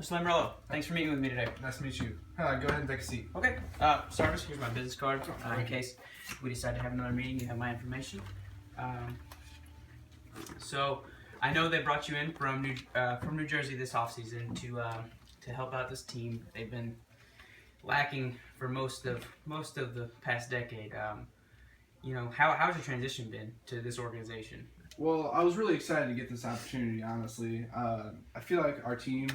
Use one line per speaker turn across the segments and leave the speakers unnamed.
Mr. Lambrello, thanks for meeting with me today.
Nice to meet you. Go ahead and take a seat.
Okay. Sarvis, here's my business card. In case we decide to have another meeting, you have my information. So I know they brought you in from New Jersey this offseason to help out this team. They've been lacking for most of the past decade. How's your transition been to this organization?
Well, I was really excited to get this opportunity, honestly. I feel like our team,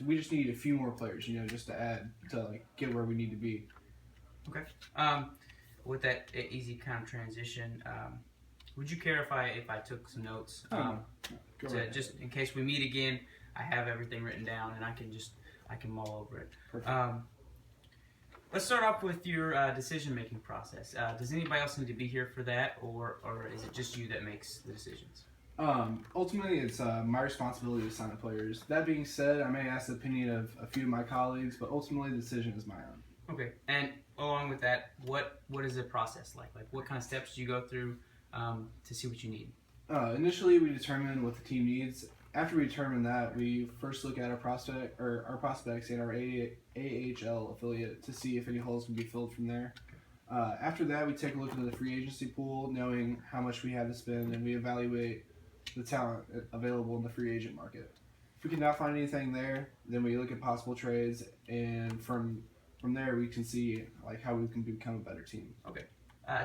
we just need a few more players, just to add to get where we need to be.
Okay. With that easy kind of transition, would you care if I took some notes? Just in case we meet again, I have everything written down and I can mull over it.
Perfect.
Let's start off with your decision-making process. Does anybody else need to be here for that, or is it just you that makes the decisions?
Ultimately, it's my responsibility to sign the players. That being said, I may ask the opinion of a few of my colleagues, but ultimately the decision is my own.
Okay. And along with that, what is the process like? Like, what kind of steps do you go through to see what you need?
Initially, we determine what the team needs. After we determine that, we first look at our prospects and our AHL affiliate to see if any holes can be filled from there. After that, we take a look into the free agency pool, knowing how much we have to spend, and we evaluate the talent available in the free agent market. If we cannot find anything there, then we look at possible trades, and from there we can see how we can become a better team.
Okay.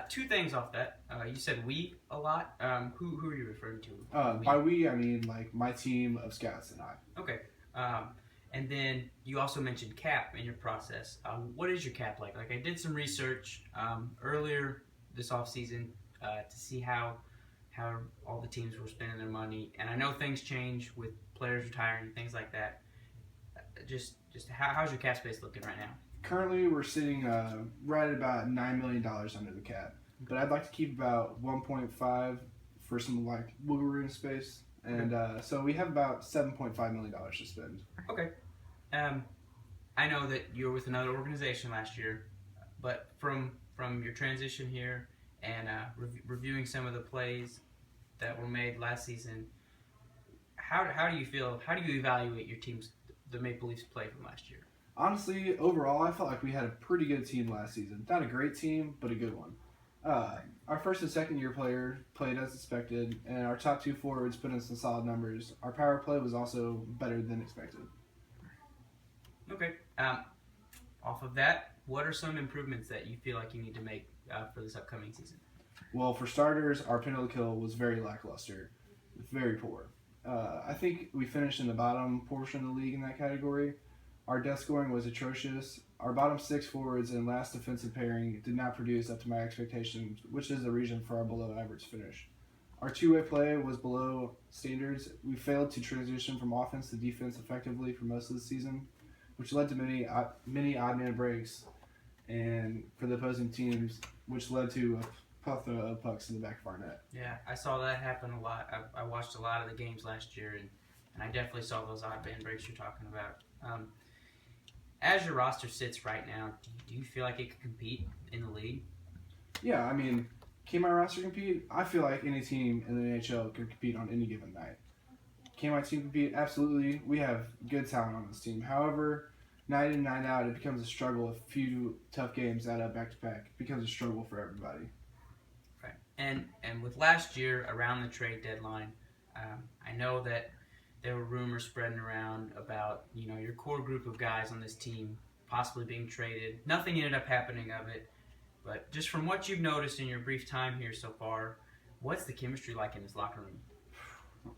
Two things off that. You said we a lot. Who are you referring to?
By we, I mean my team of scouts and I.
Okay. And then you also mentioned cap in your process. What is your cap like? Like, I did some research earlier this offseason to see how all the teams were spending their money, and I know things change with players retiring, things like that. Just how's your cap space looking right now?
Currently, we're sitting right at about $9 million under the cap, but I'd like to keep about 1.5 for some wiggle room space, and so we have about $7.5 million to spend.
Okay. I know that you were with another organization last year, but from your transition here and reviewing some of the plays that were made last season, how do you feel? How do you evaluate your team's the Maple Leafs play from last year?
Honestly, overall, I felt like we had a pretty good team last season. Not a great team, but a good one. Our first and second year player played as expected, and our top two forwards put in some solid numbers. Our power play was also better than expected.
Okay. Off of that, what are some improvements that you feel like you need to make for this upcoming season?
Well, for starters, our penalty kill was very lackluster, very poor. I think we finished in the bottom portion of the league in that category. Our death scoring was atrocious. Our bottom six forwards and last defensive pairing did not produce up to my expectations, which is the reason for our below-average finish. Our two-way play was below standards. We failed to transition from offense to defense effectively for most of the season, which led to many odd-man breaks and for the opposing teams, which led to a plethora of pucks in the back of our net.
Yeah, I saw that happen a lot. I watched a lot of the games last year, and I definitely saw those odd-man breaks you're talking about. As your roster sits right now, do you feel like it could compete in the league?
Yeah, I mean, can my roster compete? I feel like any team in the NHL can compete on any given night. Can my team compete? Absolutely. We have good talent on this team. However, night in, night out, it becomes a struggle. A few tough games add up back-to-back. It becomes a struggle for everybody.
Right. And with last year around the trade deadline, I know that there were rumors spreading around about your core group of guys on this team possibly being traded. Nothing ended up happening of it, but just from what you've noticed in your brief time here so far, what's the chemistry like in this locker room?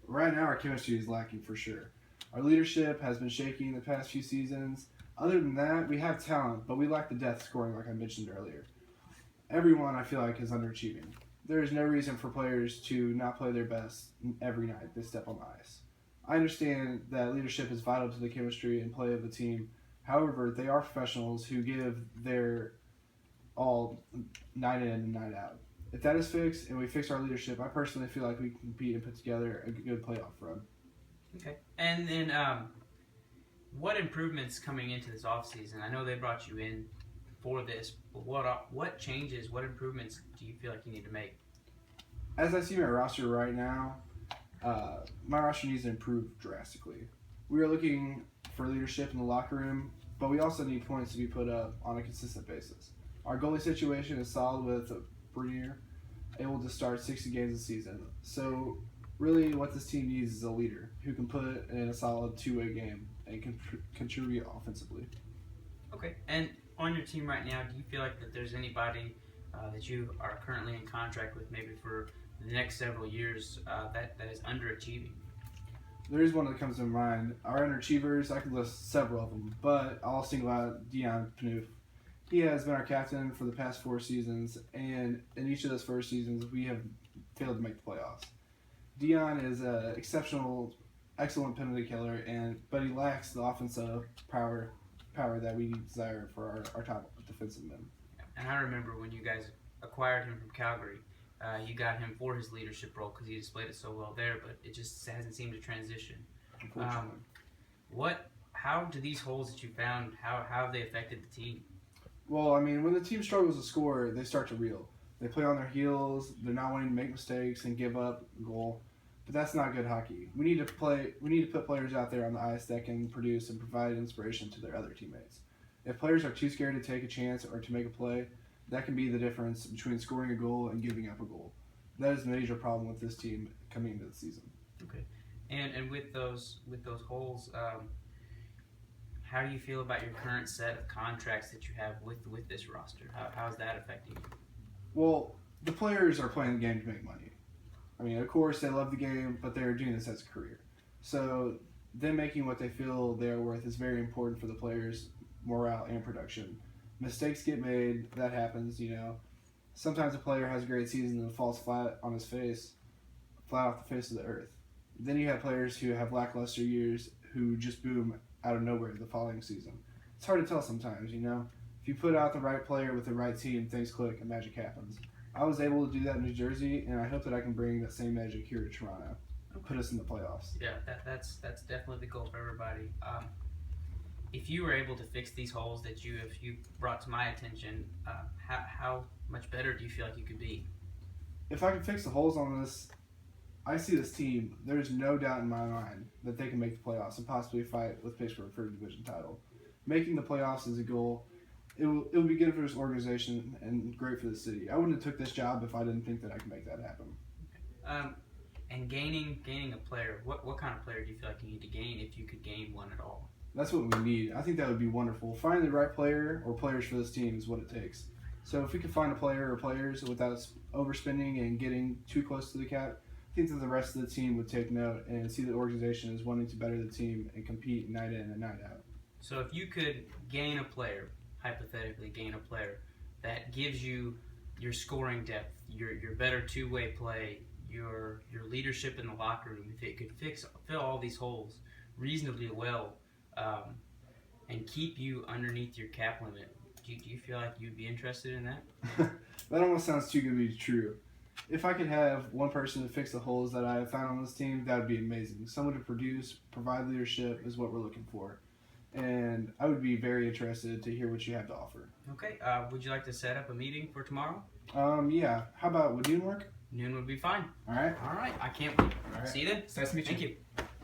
Right now, our chemistry is lacking for sure. Our leadership has been shaky in the past few seasons. Other than that, we have talent, but we lack the depth scoring like I mentioned earlier. Everyone, I feel like, is underachieving. There is no reason for players to not play their best every night they step on the ice. I understand that leadership is vital to the chemistry and play of the team. However, they are professionals who give their all night in and night out. If that is fixed and we fix our leadership, I personally feel like we can compete and put together a good playoff run.
Okay. And then what improvements coming into this offseason? I know they brought you in for this, but what changes, what improvements do you feel like you need to make?
As I see my roster right now, my roster needs to improve drastically. We are looking for leadership in the locker room, but we also need points to be put up on a consistent basis. Our goalie situation is solid with Bernier able to start 60 games a season. So really what this team needs is a leader who can put in a solid two-way game and contribute offensively.
Okay. And on your team right now, do you feel like that there's anybody that you are currently in contract with, maybe for the next several years, that is underachieving?
There is one that comes to mind. Our underachievers, I could list several of them, but I'll single out Dion Panouf. He has been our captain for the past 4 seasons, and in each of those 4 seasons, we have failed to make the playoffs. Dion is an exceptional, excellent penalty killer, but he lacks the offensive power that we desire for our top defensive men.
And I remember when you guys acquired him from Calgary, you got him for his leadership role because he displayed it so well there, but it just hasn't seemed to transition.
Unfortunately.
How do these holes that you found, how have they affected the team?
Well, I mean, when the team struggles to score, they start to reel. They play on their heels. They're not wanting to make mistakes and give up a goal. But that's not good hockey. We need to put players out there on the ice that can produce and provide inspiration to their other teammates. If players are too scared to take a chance or to make a play, that can be the difference between scoring a goal and giving up a goal. That is a major problem with this team coming into the season.
Okay, and with those holes, how do you feel about your current set of contracts that you have with this roster? How is that affecting you?
Well, the players are playing the game to make money. I mean, of course, they love the game, but they're doing this as a career. So them making what they feel they're worth is very important for the players' morale and production. Mistakes get made. That happens, you know. Sometimes a player has a great season and falls flat on his face, flat off the face of the earth. Then you have players who have lackluster years who just boom out of nowhere the following season. It's hard to tell sometimes, you know. If you put out the right player with the right team, things click and magic happens. I was able to do that in New Jersey, and I hope that I can bring that same magic here to Toronto. Put us in the playoffs.
Yeah, that's definitely the goal for everybody. If you were able to fix these holes that you brought to my attention, how much better do you feel like you could be?
If I can fix the holes on this, I see this team. There's no doubt in my mind that they can make the playoffs and possibly fight with Pittsburgh for a division title. Making the playoffs is a goal. It will be good for this organization and great for the city. I wouldn't have took this job if I didn't think that I could make that happen.
And gaining a player, what kind of player do you feel like you need to gain if you could gain one at all?
That's what we need. I think that would be wonderful. Finding the right player or players for this team is what it takes. So if we could find a player or players without overspending and getting too close to the cap, I think that the rest of the team would take note and see the organization as wanting to better the team and compete night in and night out.
So if you could gain a player, hypothetically gain a player, that gives you your scoring depth, your better two-way play, your leadership in the locker room, if it could fill all these holes reasonably well, and keep you underneath your cap limit, do you feel like you'd be interested in that?
That almost sounds too good to be true. If I could have one person to fix the holes that I have found on this team, that would be amazing. Someone to produce, provide leadership is what we're looking for. And I would be very interested to hear what you have to offer.
Okay, would you like to set up a meeting for tomorrow?
Yeah. How about, would noon work?
Noon would be fine.
All right.
All right, I can't wait.
All right.
See you then.
It's nice to meet you.
Thank you.